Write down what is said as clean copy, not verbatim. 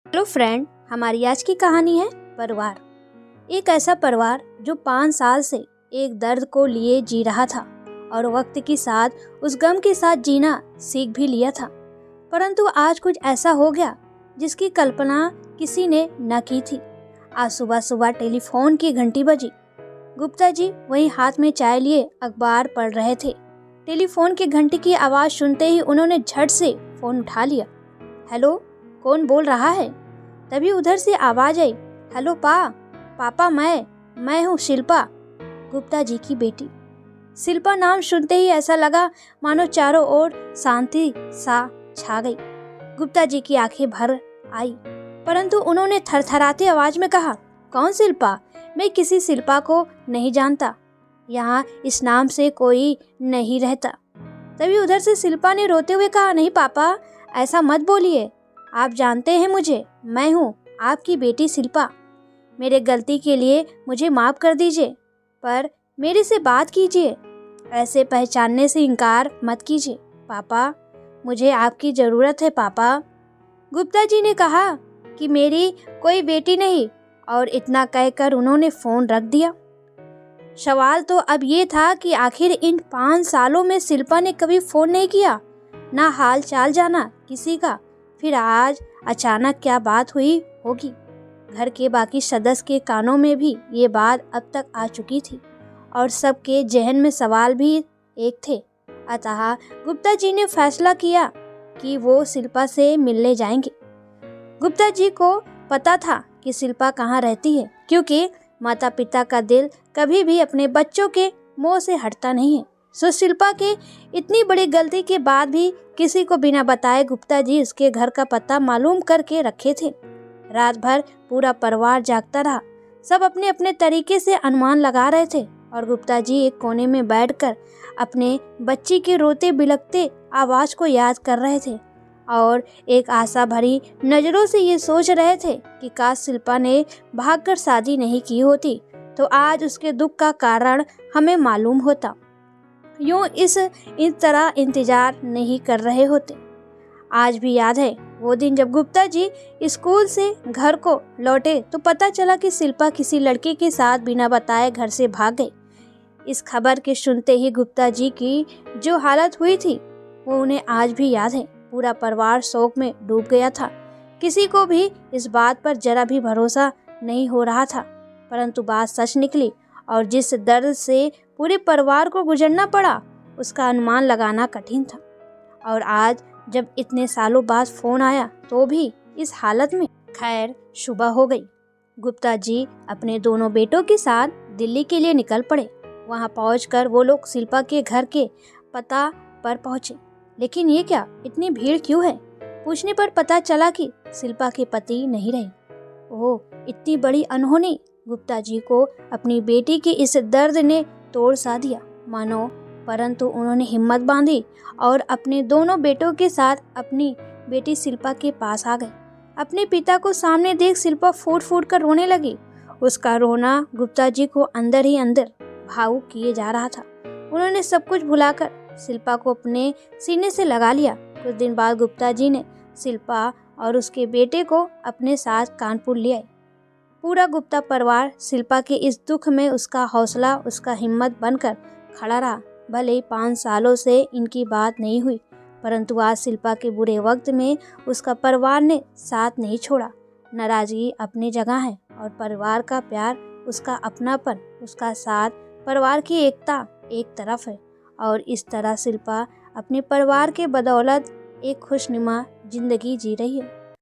Hello friend, हमारी आज की कहानी है परिवार। एक ऐसा परिवार जो 5 साल से एक दर्द को लिए जी रहा था और वक्त के साथ उस गम के साथ जीना सीख भी लिया था। परंतु आज कुछ ऐसा हो गया जिसकी कल्पना किसी ने न की थी। आज सुबह सुबह टेलीफोन की घंटी बजी। गुप्ता जी वहीं हाथ में चाय लिए अखबार पढ़ रहे थे। टेलीफोन की घंटी की आवाज़ सुनते ही उन्होंने झट से फ़ोन उठा लिया। हेलो, कौन बोल रहा है? तभी उधर से आवाज़ आई, हेलो पापा मैं हूँ शिल्पा, गुप्ता जी की बेटी। शिल्पा नाम सुनते ही ऐसा लगा मानो चारों ओर शांति सा छा गई। गुप्ता जी की आंखें भर आई, परंतु उन्होंने थरथराती आवाज में कहा, कौन शिल्पा? मैं किसी शिल्पा को नहीं जानता। यहाँ इस नाम से कोई नहीं रहता। तभी उधर से शिल्पा ने रोते हुए कहा, नहीं पापा, ऐसा मत बोलिए। आप जानते हैं मुझे, मैं हूँ आपकी बेटी शिल्पा। मेरे गलती के लिए मुझे माफ़ कर दीजिए, पर मेरे से बात कीजिए। ऐसे पहचानने से इनकार मत कीजिए। पापा, मुझे आपकी ज़रूरत है पापा। गुप्ता जी ने कहा कि मेरी कोई बेटी नहीं, और इतना कहकर उन्होंने फ़ोन रख दिया। सवाल तो अब ये था कि आखिर इन 5 सालों में शिल्पा ने कभी फ़ोन नहीं किया, ना हाल चाल जाना किसी का। फिर आज अचानक क्या बात हुई होगी? घर के बाकी सदस्य के कानों में भी ये बात अब तक आ चुकी थी और सबके जहन में सवाल भी एक थे। अतः गुप्ता जी ने फैसला किया कि वो शिल्पा से मिलने जाएंगे। गुप्ता जी को पता था कि शिल्पा कहाँ रहती है, क्योंकि माता पिता का दिल कभी भी अपने बच्चों के मोह से हटता नहीं है। सो शिल्पा के इतनी बड़ी गलती के बाद भी किसी को बिना बताए गुप्ता जी उसके घर का पता मालूम करके रखे थे। रात भर पूरा परिवार जागता रहा। सब अपने अपने तरीके से अनुमान लगा रहे थे और गुप्ता जी एक कोने में बैठकर अपने बच्ची के रोते बिलखते आवाज़ को याद कर रहे थे और एक आशा भरी नज़रों से ये सोच रहे थे कि काश शिल्पा ने भागकर शादी नहीं की होती तो आज उसके दुख का कारण हमें मालूम होता। यूँ इस तरह इंतजार नहीं कर रहे होते। आज भी याद है वो दिन जब गुप्ता जी स्कूल से घर को लौटे तो पता चला कि शिल्पा किसी लड़के के साथ बिना बताए घर से भाग गई। इस खबर के सुनते ही गुप्ता जी की जो हालत हुई थी वो उन्हें आज भी याद है। पूरा परिवार शोक में डूब गया था। किसी को भी इस बात पर जरा भी भरोसा नहीं हो रहा था, परंतु बात सच निकली और जिस दर्द से पूरे परिवार को गुजरना पड़ा उसका अनुमान लगाना कठिन था। और आज जब इतने सालों बाद फ़ोन आया तो भी इस हालत में। खैर, सुबह हो गई। गुप्ता जी अपने दोनों बेटों के साथ दिल्ली के लिए निकल पड़े। वहां पहुंचकर वो लोग शिल्पा के घर के पता पर पहुंचे। लेकिन ये क्या, इतनी भीड़ क्यों है? पूछने पर पता चला कि शिल्पा के पति नहीं रहे। ओह, इतनी बड़ी अनहोनी! गुप्ता जी को अपनी बेटी के इस दर्द ने तोड़ सा दिया मानो। परंतु उन्होंने हिम्मत बांधी और अपने दोनों बेटों के साथ अपनी बेटी शिल्पा के पास आ गए। अपने पिता को सामने देख शिल्पा फूट फूट कर रोने लगी। उसका रोना गुप्ता जी को अंदर ही अंदर भावुक किए जा रहा था। उन्होंने सब कुछ भुलाकर शिल्पा को अपने सीने से लगा लिया। कुछ दिन बाद गुप्ता जी ने शिल्पा और उसके बेटे को अपने साथ कानपुर ले आए। पूरा गुप्ता परिवार शिल्पा के इस दुख में उसका हौसला, उसका हिम्मत बनकर खड़ा रहा। भले ही 5 सालों से इनकी बात नहीं हुई, परंतु आज शिल्पा के बुरे वक्त में उसका परिवार ने साथ नहीं छोड़ा। नाराजगी अपनी जगह है और परिवार का प्यार, उसका अपनापन, उसका साथ, परिवार की एकता एक तरफ है। और इस तरह शिल्पा अपने परिवार के बदौलत एक खुशनुमा जिंदगी जी रही है।